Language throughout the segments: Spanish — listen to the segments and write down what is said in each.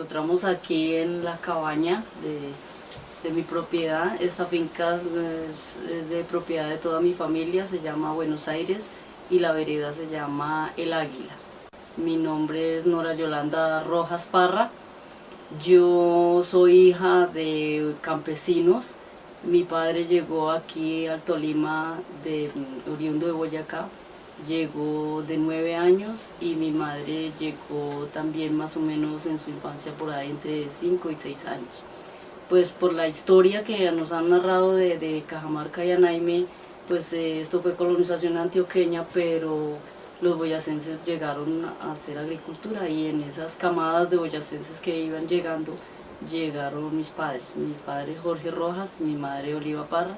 encontramos aquí en la cabaña de mi propiedad. Esta finca es de propiedad de toda mi familia, se llama Buenos Aires y la vereda se llama El Águila. Mi nombre es Nora Yolanda Rojas Parra. Yo soy hija de campesinos. Mi padre llegó aquí al Tolima oriundo de Boyacá. Llegó de 9 años y mi madre llegó también más o menos en su infancia por ahí entre 5 y 6 años. Pues por la historia que nos han narrado de Cajamarca y Anaime, pues esto fue colonización antioqueña, pero los boyacenses llegaron a hacer agricultura y en esas camadas de boyacenses que iban llegando, llegaron mis padres. Mi padre Jorge Rojas, mi madre Oliva Parra.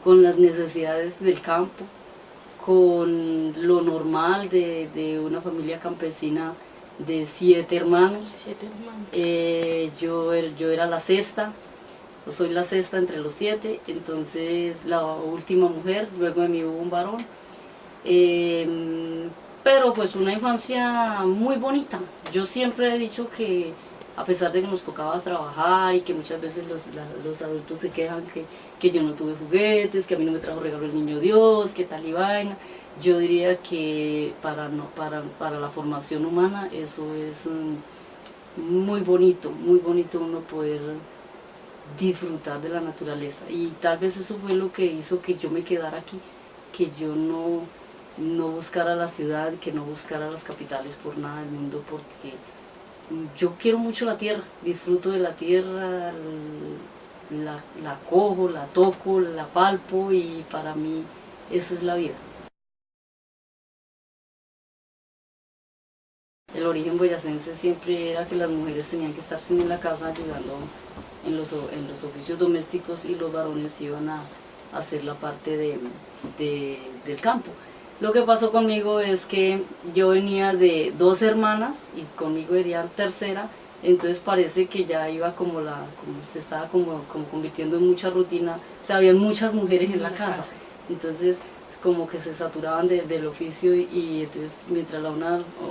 Con las necesidades del campo, con lo normal de una familia campesina de 7 hermanos. 7 hermanos. Yo era la sexta, yo soy la sexta entre los 7, entonces la última mujer, luego de mí hubo un varón. Pero pues una infancia muy bonita. Yo siempre he dicho que a pesar de que nos tocaba trabajar y que muchas veces los adultos se quejan que yo no tuve juguetes, que a mí no me trajo regalo el niño Dios, que tal y vaina, yo diría que para la formación humana eso es muy bonito uno poder disfrutar de la naturaleza, y tal vez eso fue lo que hizo que yo me quedara aquí, que yo no buscara la ciudad, que no buscara las capitales por nada del mundo, porque yo quiero mucho la tierra, disfruto de la tierra, la cojo, la toco, la palpo, y para mí esa es la vida. El origen boyacense siempre era que las mujeres tenían que estar en la casa ayudando en los oficios domésticos y los varones iban a hacer la parte del campo. Lo que pasó conmigo es que yo venía de 2 hermanas y conmigo era la tercera, entonces parece que ya iba se estaba como convirtiendo en mucha rutina, o sea, había muchas mujeres en la casa, entonces como que se saturaban del oficio, y entonces mientras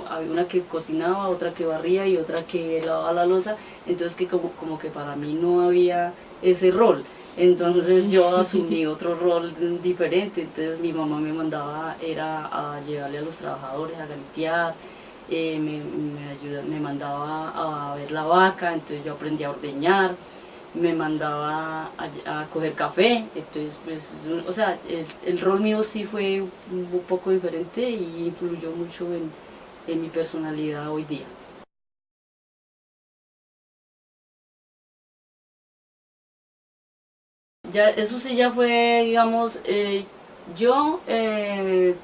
había una que cocinaba, otra que barría y otra que lavaba la loza, entonces que como que para mí no había ese rol. Entonces yo asumí otro rol diferente, entonces mi mamá me mandaba era a llevarle a los trabajadores a gaitear, me mandaba a ver la vaca, entonces yo aprendí a ordeñar, me mandaba a coger café, entonces pues, o sea, el rol mío sí fue un poco diferente y influyó mucho en mi personalidad hoy día. Ya, eso sí ya fue, digamos, yo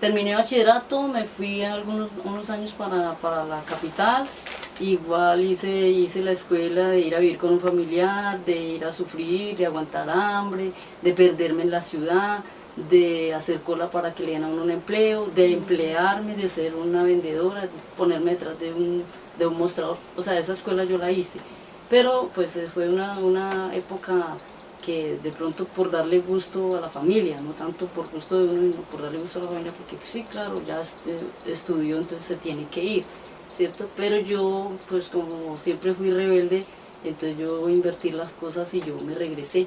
terminé bachillerato, me fui unos años para la capital, igual hice la escuela de ir a vivir con un familiar, de ir a sufrir, de aguantar hambre, de perderme en la ciudad, de hacer cola para que le dieran a uno un empleo, de emplearme, de ser una vendedora, ponerme detrás de un mostrador, o sea, esa escuela yo la hice, pero pues fue una época que de pronto por darle gusto a la familia, no tanto por gusto de uno, sino por darle gusto a la familia, porque sí, claro, ya estudió, entonces se tiene que ir, ¿cierto? Pero yo, pues como siempre fui rebelde, entonces yo invertí las cosas y yo me regresé.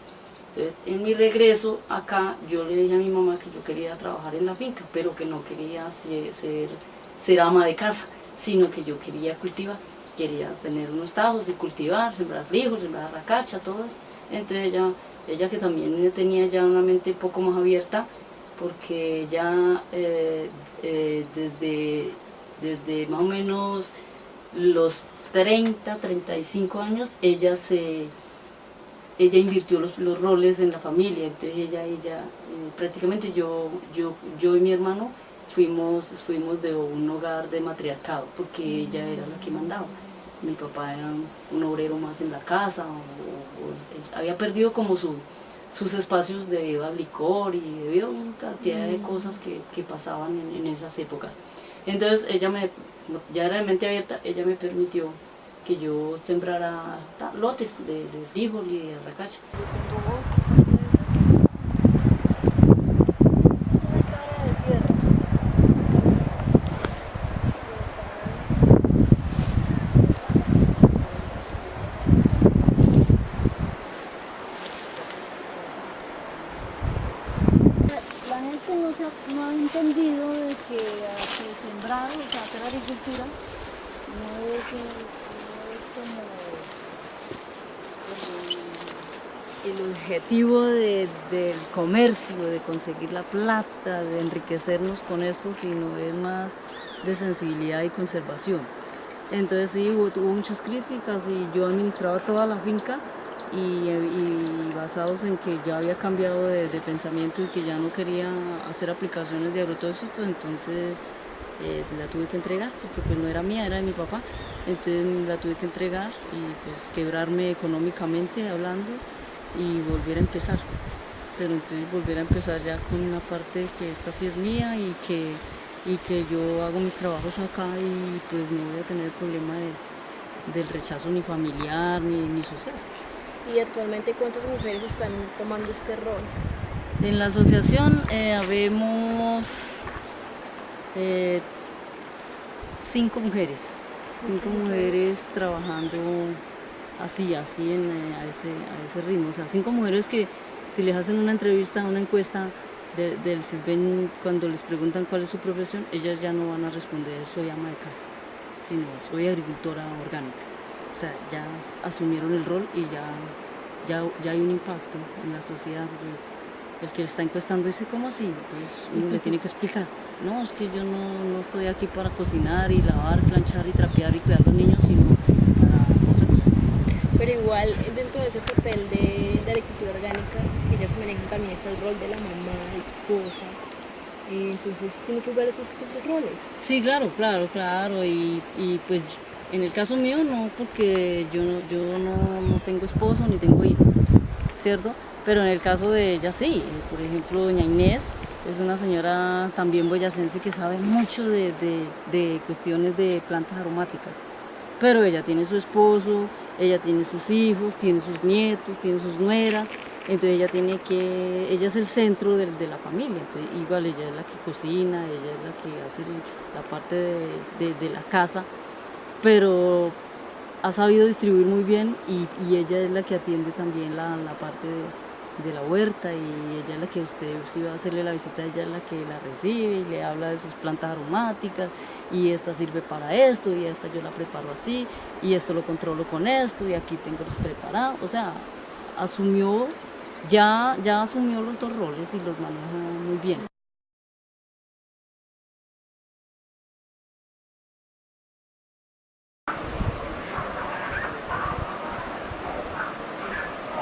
Entonces, en mi regreso acá, yo le dije a mi mamá que yo quería trabajar en la finca, pero que no quería ser ama de casa, sino que yo quería cultivar. Quería tener unos tajos y cultivar, sembrar frijol, sembrar racacha, todo eso. Entonces ella que también tenía ya una mente un poco más abierta, porque ella desde más o menos los 35 años, ella invirtió los roles en la familia, entonces ella prácticamente yo y mi hermano fuimos de un hogar de matriarcado, porque ella era la que mandaba. Mi papá era un obrero más en la casa, había perdido como sus espacios debido al licor y debido a una cantidad de cosas que pasaban en esas épocas. Entonces ya era de mente abierta, ella me permitió que yo sembrara lotes de frijol y de racacha. gente no ha entendido de que sembrar, o sea, hacer agricultura, no es como el objetivo del comercio, de conseguir la plata, de enriquecernos con esto, sino es más de sensibilidad y conservación. Entonces sí, tuvo muchas críticas y yo administraba toda la finca y basados en que ya había cambiado de pensamiento y que ya no quería hacer aplicaciones de agrotóxicos, entonces la tuve que entregar porque pues no era mía, era de mi papá, entonces la tuve que entregar y pues quebrarme económicamente hablando y volver a empezar, pero entonces volver a empezar ya con una parte que esta sí es mía y que yo hago mis trabajos acá y pues no voy a tener el problema del rechazo ni familiar ni social. ¿Y actualmente cuántas mujeres están tomando este rol? En la asociación habemos 5 mujeres, 5 mujeres trabajando así a ese ritmo, o sea, 5 mujeres que si les hacen una entrevista, una encuesta del CISBEN, cuando les preguntan cuál es su profesión, ellas ya no van a responder soy ama de casa, sino soy agricultora orgánica. O sea, ya asumieron el rol y ya hay un impacto en la sociedad. El que está encuestando dice, ¿cómo así? Entonces uno le tiene que explicar, no, es que yo no estoy aquí para cocinar y lavar, planchar y trapear y cuidar a los niños, sino para otra cosa. Pero igual, dentro de ese papel de agricultura orgánica, ellas manejan también ese rol de la mamá, esposa, entonces tiene que jugar esos tipos de roles. Sí, claro, y pues en el caso mío no, porque yo no tengo esposo ni tengo hijos, ¿cierto? Pero en el caso de ella sí, por ejemplo, doña Inés es una señora también boyacense que sabe mucho de cuestiones de plantas aromáticas, pero ella tiene su esposo, ella tiene sus hijos, tiene sus nietos, tiene sus nueras, entonces ella es el centro de la familia, entonces, igual ella es la que cocina, ella es la que hace la parte de la casa, pero ha sabido distribuir muy bien y ella es la que atiende también la parte de la huerta y ella es la que usted, si va a hacerle la visita, ella es la que la recibe y le habla de sus plantas aromáticas y esta sirve para esto y esta yo la preparo así y esto lo controlo con esto y aquí tengo los preparados, o sea, ya asumió los 2 roles y los maneja muy bien.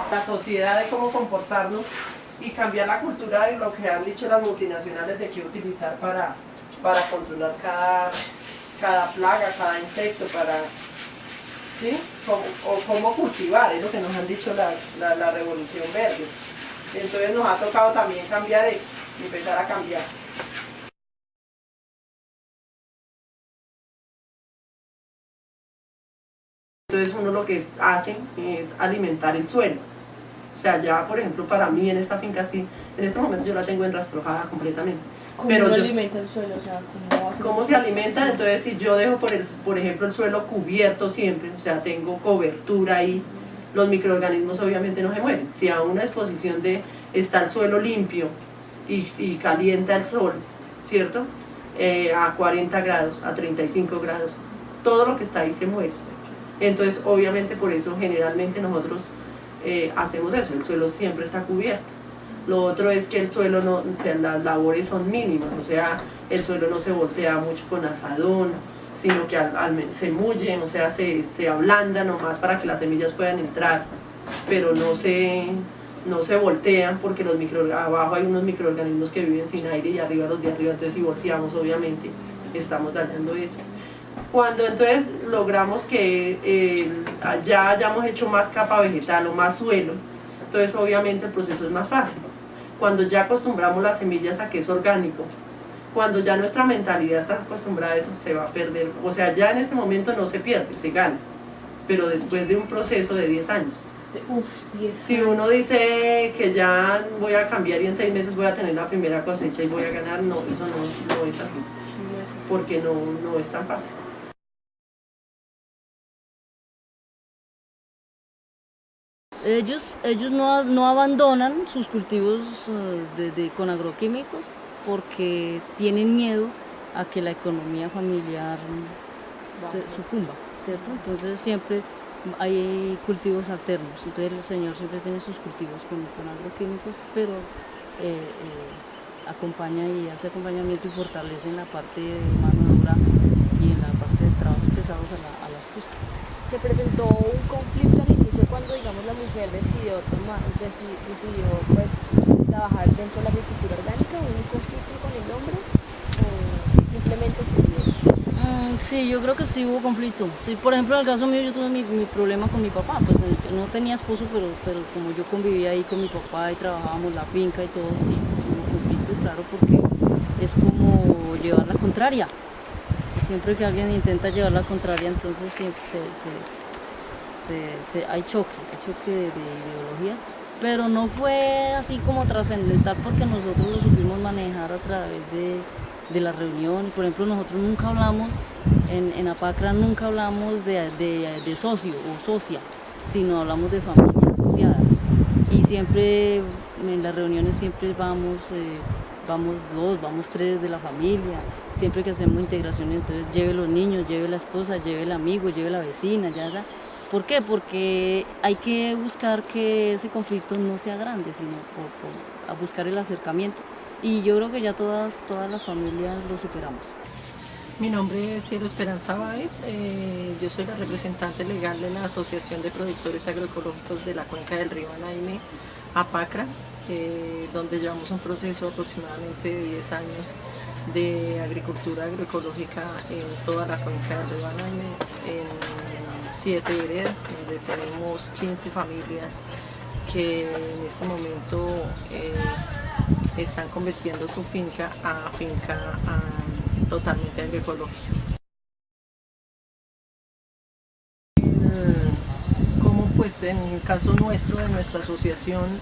La sociedad de cómo comportarnos y cambiar la cultura de lo que han dicho las multinacionales de qué utilizar para controlar cada plaga, cada insecto, ¿sí? O cómo cultivar, es lo que nos han dicho la revolución verde. Entonces nos ha tocado también cambiar eso, empezar a cambiar. Entonces uno lo que hace es alimentar el suelo. O sea, ya por ejemplo para mí en esta finca sí, en este momento yo la tengo enrastrojada completamente. ¿Cómo se alimenta el suelo? O sea, ¿cómo se alimentan? Entonces si yo dejo por ejemplo el suelo cubierto siempre, o sea, tengo cobertura ahí, los microorganismos obviamente no se mueren. Si a una exposición está el suelo limpio y calienta el sol, ¿cierto? A 40 grados, a 35 grados, todo lo que está ahí se muere. Entonces obviamente por eso generalmente nosotros hacemos eso, el suelo siempre está cubierto. Lo otro es que el suelo no, o sea, las labores son mínimas, o sea, el suelo no se voltea mucho con asadón, sino que se mulle, o sea, se ablanda nomás para que las semillas puedan entrar, pero no se voltean porque abajo hay unos microorganismos que viven sin aire y arriba los de arriba, entonces si volteamos obviamente estamos dañando eso. Cuando entonces logramos que ya hayamos hecho más capa vegetal o más suelo, entonces obviamente el proceso es más fácil. Cuando ya acostumbramos las semillas a que es orgánico, cuando ya nuestra mentalidad está acostumbrada a eso, se va a perder. O sea, ya en este momento no se pierde, se gana, pero después de un proceso de 10 años. Si uno dice que ya voy a cambiar y en 6 meses voy a tener la primera cosecha y voy a ganar, no, eso no es así, porque no es tan fácil. Ellos no abandonan sus cultivos con agroquímicos porque tienen miedo a que la economía familiar se sucumba, ¿cierto? Entonces siempre hay cultivos alternos, entonces el señor siempre tiene sus cultivos con agroquímicos, pero acompaña y hace acompañamiento y fortalece en la parte de mano de obra y en la parte de trabajos pesados a la esposa. Se presentó un conflicto al inicio cuando, digamos, la mujer decidió pues, trabajar dentro de la agricultura orgánica. ¿Hubo un conflicto con el hombre o simplemente se dio? Sí, yo creo que sí hubo conflicto. Sí, por ejemplo, en el caso mío yo tuve mi problema con mi papá, pues no tenía esposo, pero como yo convivía ahí con mi papá y trabajábamos la finca y todo, sí, sí hubo conflicto, claro, porque es como llevar la contraria. Siempre que alguien intenta llevar la contraria, entonces siempre hay choque de ideologías, pero no fue así como trascendental porque nosotros lo supimos manejar a través de la reunión. Por ejemplo, nosotros nunca hablamos, en Apacra nunca hablamos de socio o socia, sino hablamos de familia asociada. Y siempre en las reuniones siempre vamos 2, vamos 3 de la familia. Siempre que hacemos integración, entonces lleve los niños, lleve la esposa, lleve el amigo, lleve la vecina, ya. ¿Por qué? Porque hay que buscar que ese conflicto no sea grande, sino a buscar el acercamiento. Y yo creo que ya todas las familias lo superamos. Mi nombre es Cielo Esperanza Báez, yo soy la representante legal de la Asociación de Productores Agroecológicos de la Cuenca del Río Anaime, APACRA, donde llevamos un proceso aproximadamente de 10 años de agricultura agroecológica en toda la Cuenca del Río Anaime, en 7 veredas, donde tenemos 15 familias que en este momento están convirtiendo su finca a totalmente agroecológica. Como pues en el caso nuestro, de nuestra asociación,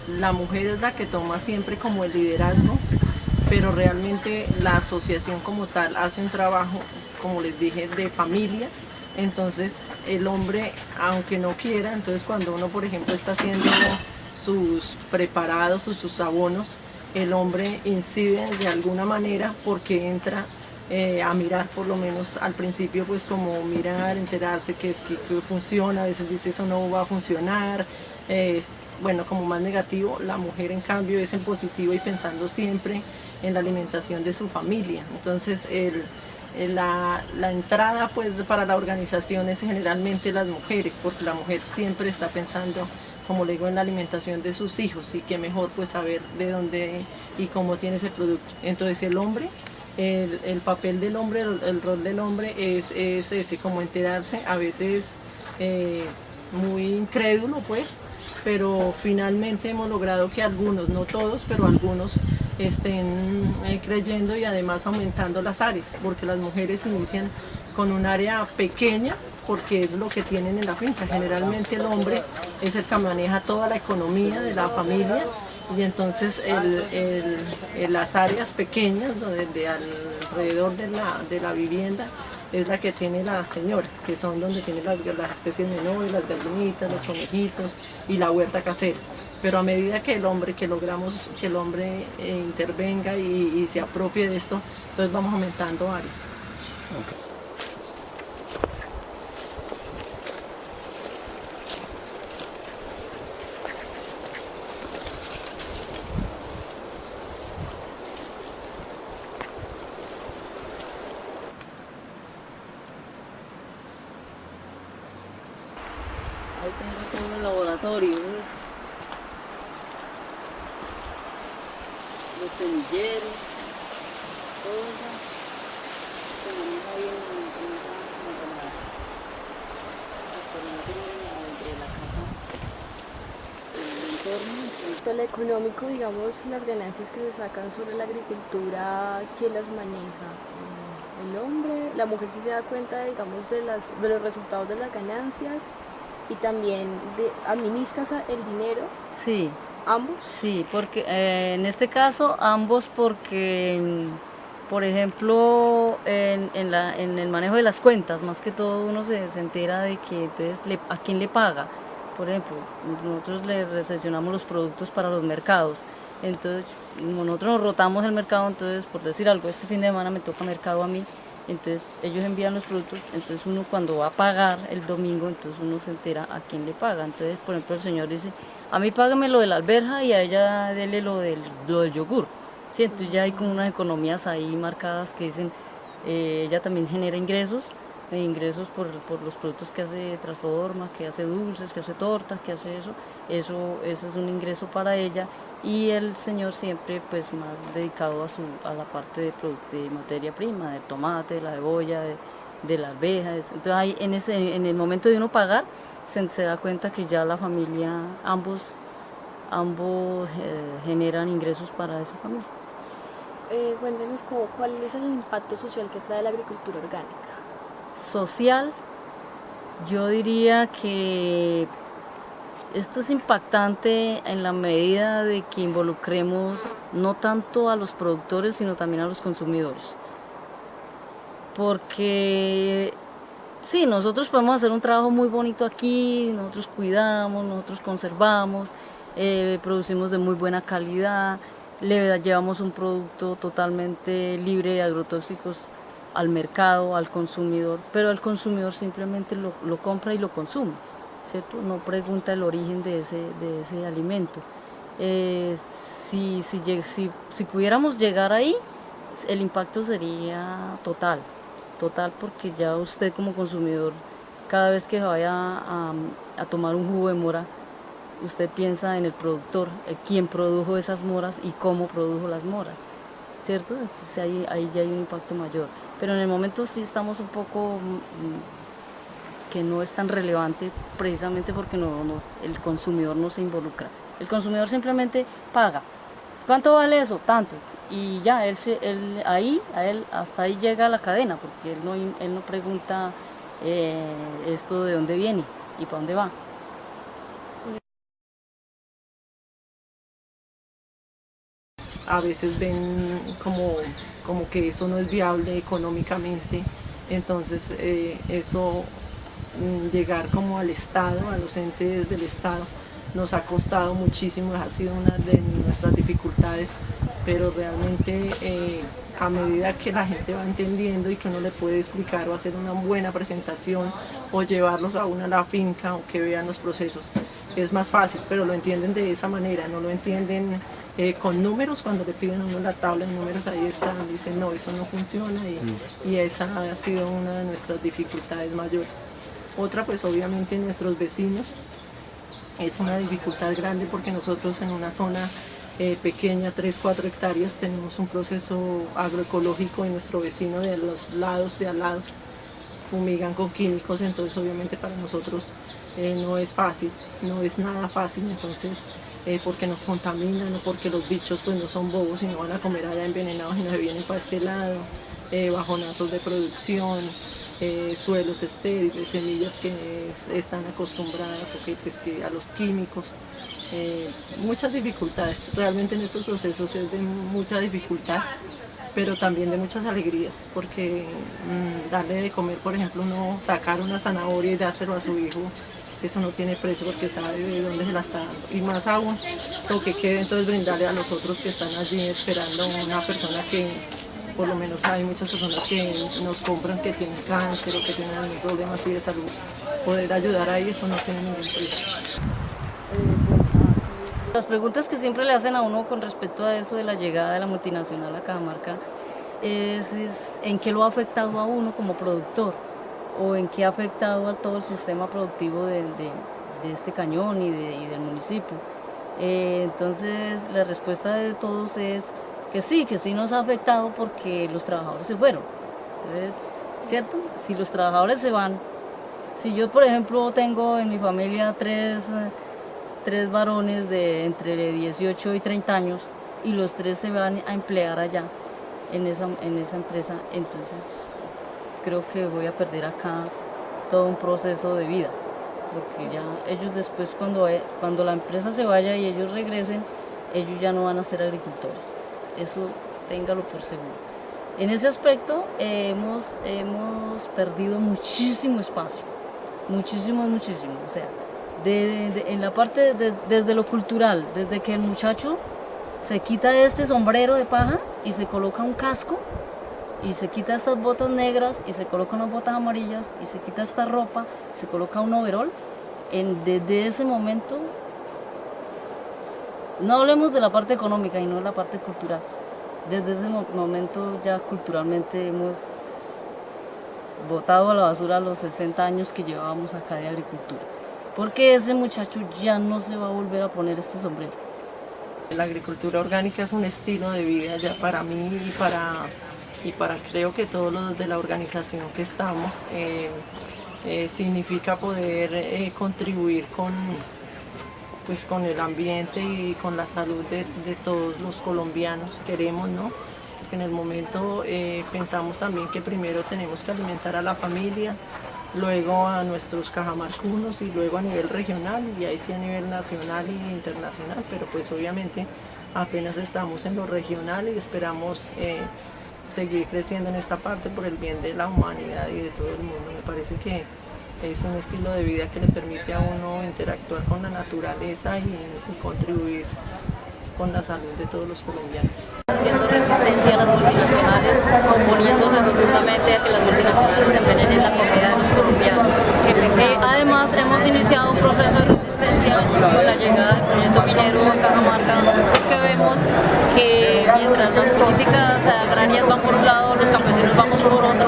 la mujer es la que toma siempre como el liderazgo, pero realmente la asociación como tal hace un trabajo, como les dije, de familia. Entonces el hombre, aunque no quiera, entonces cuando uno por ejemplo está haciendo sus preparados o sus abonos, el hombre incide de alguna manera porque entra a mirar, por lo menos al principio, pues como mirar, enterarse que funciona, a veces dice eso no va a funcionar, bueno, como más negativo. La mujer en cambio es en positivo y pensando siempre en la alimentación de su familia. Entonces la entrada pues para la organización es generalmente las mujeres, porque la mujer siempre está pensando, como le digo, en la alimentación de sus hijos, y que mejor pues saber de dónde y cómo tiene ese producto. Entonces el hombre, el papel del hombre, el rol del hombre es ese, como enterarse, a veces muy incrédulo pues, pero finalmente hemos logrado que algunos, no todos, pero algunos estén creyendo y además aumentando las áreas, porque las mujeres inician con un área pequeña porque es lo que tienen en la finca. Generalmente el hombre es el que maneja toda la economía de la familia, y entonces las áreas pequeñas de alrededor de la vivienda es la que tiene la señora, que son donde tiene las especies menores, las gallinitas, los conejitos y la huerta casera. Pero a medida que logramos que el hombre intervenga y se apropie de esto, entonces vamos aumentando áreas. Okay. Ahí tengo todo el laboratorio, ¿ves? Los semilleros, todo eso se maneja ahí en dentro de la casa, el entorno. Lo económico, digamos, las ganancias que se sacan sobre la agricultura, ¿quién las maneja? El hombre, la mujer sí se da cuenta, digamos, de los resultados de las ganancias, y también administras el dinero. Sí. ¿Ambos? Sí, porque en este caso ambos, porque por ejemplo, en el manejo de las cuentas, más que todo uno se entera de que entonces a quién le paga. Por ejemplo, nosotros le recepcionamos los productos para los mercados, entonces nosotros nos rotamos el mercado, entonces por decir algo, este fin de semana me toca mercado a mí, entonces ellos envían los productos, entonces uno cuando va a pagar el domingo, entonces uno se entera a quién le paga. Entonces, por ejemplo, el señor dice, a mí págame lo de la alberja y a ella dele lo del yogur. Sí, entonces ya hay como unas economías ahí marcadas que dicen, ella también genera ingresos, ingresos por los productos que hace, transforma, que hace dulces, que hace tortas, que hace eso es un ingreso para ella, y el señor siempre pues más dedicado a la parte de materia prima, del tomate, de la cebolla, de la arveja. Entonces ahí en el momento de uno pagar se da cuenta que ya la familia, ambos generan ingresos para esa familia. Cuéntenos cuál es el impacto social que trae la agricultura orgánica. Social, yo diría que esto es impactante en la medida de que involucremos no tanto a los productores, sino también a los consumidores. Porque sí, nosotros podemos hacer un trabajo muy bonito aquí, nosotros cuidamos, nosotros conservamos, producimos de muy buena calidad, le llevamos un producto totalmente libre de agrotóxicos al mercado, al consumidor, pero el consumidor simplemente lo compra y lo consume, ¿cierto? No pregunta el origen de ese alimento. Si pudiéramos llegar ahí, el impacto sería total, porque ya usted como consumidor, cada vez que vaya a tomar un jugo de mora, usted piensa en el productor, quién produjo esas moras y cómo produjo las moras, ¿cierto? Entonces ahí ya hay un impacto mayor. Pero en el momento sí estamos un poco que no es tan relevante, precisamente porque el consumidor no se involucra. El consumidor simplemente paga. ¿Cuánto vale eso? Tanto. Y ya, hasta ahí llega la cadena, porque él no pregunta esto de dónde viene y para dónde va. A veces ven como que eso no es viable económicamente, entonces eso, llegar como al Estado, a los entes del Estado, nos ha costado muchísimo, ha sido una de nuestras dificultades, pero realmente a medida que la gente va entendiendo y que uno le puede explicar o hacer una buena presentación o llevarlos a la finca o que vean los procesos, es más fácil, pero lo entienden de esa manera, no lo entienden con números. Cuando le piden a uno la tabla de números, ahí están, dicen no, eso no funciona, y esa ha sido una de nuestras dificultades mayores. Otra, pues obviamente nuestros vecinos, es una dificultad grande porque nosotros en una zona pequeña, 3-4 hectáreas, tenemos un proceso agroecológico y nuestro vecino de los lados de al lado fumigan con químicos, entonces obviamente para nosotros no es fácil, no es nada fácil, entonces porque nos contaminan o porque los bichos pues no son bobos y no van a comer allá envenenados y no se vienen para este lado, bajonazos de producción, suelos estériles, semillas que están acostumbradas que a los químicos, muchas dificultades. Realmente en estos procesos es de mucha dificultad, pero también de muchas alegrías, porque darle de comer, por ejemplo, uno sacar una zanahoria y dárselo a su hijo, eso no tiene precio porque sabe de dónde se la está dando. Y más aún, lo que quede entonces brindarle a los otros que están allí esperando una persona que, por lo menos hay muchas personas que nos compran que tienen cáncer o que tienen algún problema así de salud, poder ayudar ahí, eso no tiene ningún precio. Las preguntas que siempre le hacen a uno con respecto a eso de la llegada de la multinacional a Cajamarca es en qué lo ha afectado a uno como productor, o en qué ha afectado a todo el sistema productivo de este cañón y del municipio. Entonces la respuesta de todos es que sí nos ha afectado porque los trabajadores se fueron. Entonces, ¿cierto? Si los trabajadores se van, si yo por ejemplo tengo en mi familia tres varones de entre 18 y 30 años y los tres se van a emplear allá en esa empresa, entonces creo que voy a perder acá todo un proceso de vida, porque ya ellos después cuando la empresa se vaya y ellos regresen, ellos ya no van a ser agricultores, eso téngalo por seguro. En ese aspecto hemos perdido muchísimo espacio, muchísimo, o sea, en la parte desde lo cultural, desde que el muchacho se quita este sombrero de paja y se coloca un casco, y se quita estas botas negras y se coloca unas botas amarillas y se quita esta ropa, se coloca un overol, desde ese momento, no hablemos de la parte económica y no de la parte cultural, desde ese momento ya culturalmente hemos botado a la basura los 60 años que llevábamos acá de agricultura, porque ese muchacho ya no se va a volver a poner este sombrero. La agricultura orgánica es un estilo de vida ya para mí y para creo que todos los de la organización que estamos. Significa poder contribuir con el ambiente y con la salud de todos los colombianos, queremos, ¿no? Porque en el momento pensamos también que primero tenemos que alimentar a la familia, luego a nuestros cajamarcunos y luego a nivel regional y ahí sí a nivel nacional e internacional, pero pues obviamente apenas estamos en lo regional y esperamos seguir creciendo en esta parte por el bien de la humanidad y de todo el mundo. Me parece que es un estilo de vida que le permite a uno interactuar con la naturaleza y contribuir con la salud de todos los colombianos. Haciendo resistencia a las multinacionales, oponiéndose rotundamente a que las multinacionales envenenen la comida de los colombianos. Además, hemos iniciado un proceso de resistencia con la llegada del proyecto minero a Cajamarca, porque vemos que mientras las políticas agrarias van por un lado, los campesinos vamos por otro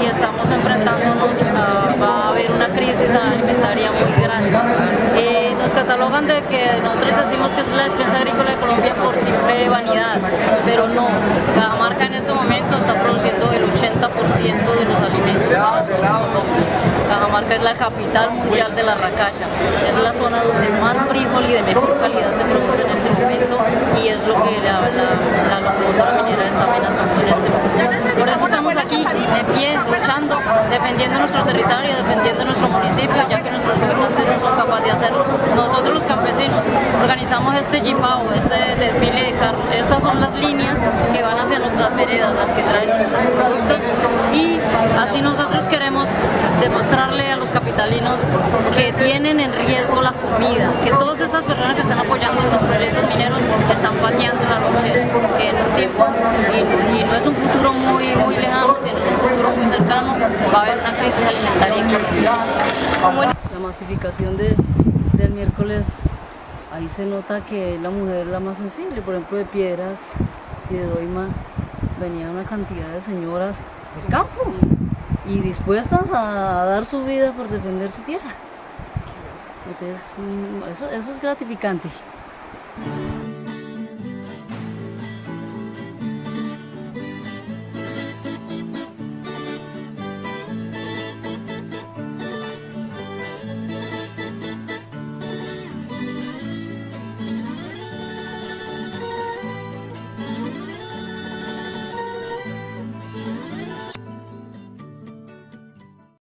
y estamos enfrentándonos va a haber una crisis alimentaria muy grande. Nos catalogan de que nosotros decimos que es la despensa agrícola de Colombia por simple vanidad, pero no. Cajamarca en este momento está produciendo el 80% de los alimentos para Colombia. Cajamarca es la capital mundial de la racacha, es la zona donde más frijol y de mejor calidad se produce en este momento y es lo que la locomotora minera está amenazando en este momento. Por eso estamos aquí de pie, luchando, defendiendo nuestro territorio, defendiendo nuestro municipio, ya que nuestros gobernantes no son capaces de hacerlo. Nosotros los campesinos organizamos este jipao, este desfile de carros. Estas son las líneas que van hacia nuestras veredas, las que traen nuestros productos, y así nosotros queremos demostrarle a los capitalinos que tienen en riesgo la comida, que todas estas personas que están apoyando estos proyectos mineros están pateando la lonchera, que en un tiempo, y no es un futuro muy lejano, sino es un futuro muy cercano, va a haber una crisis alimentaria en Colombia. La masificación del miércoles, ahí se nota que la mujer es la más sensible. Por ejemplo, de Piedras y de Doima venía una cantidad de señoras del campo y dispuestas a dar su vida por defender su tierra. Entonces, eso es gratificante.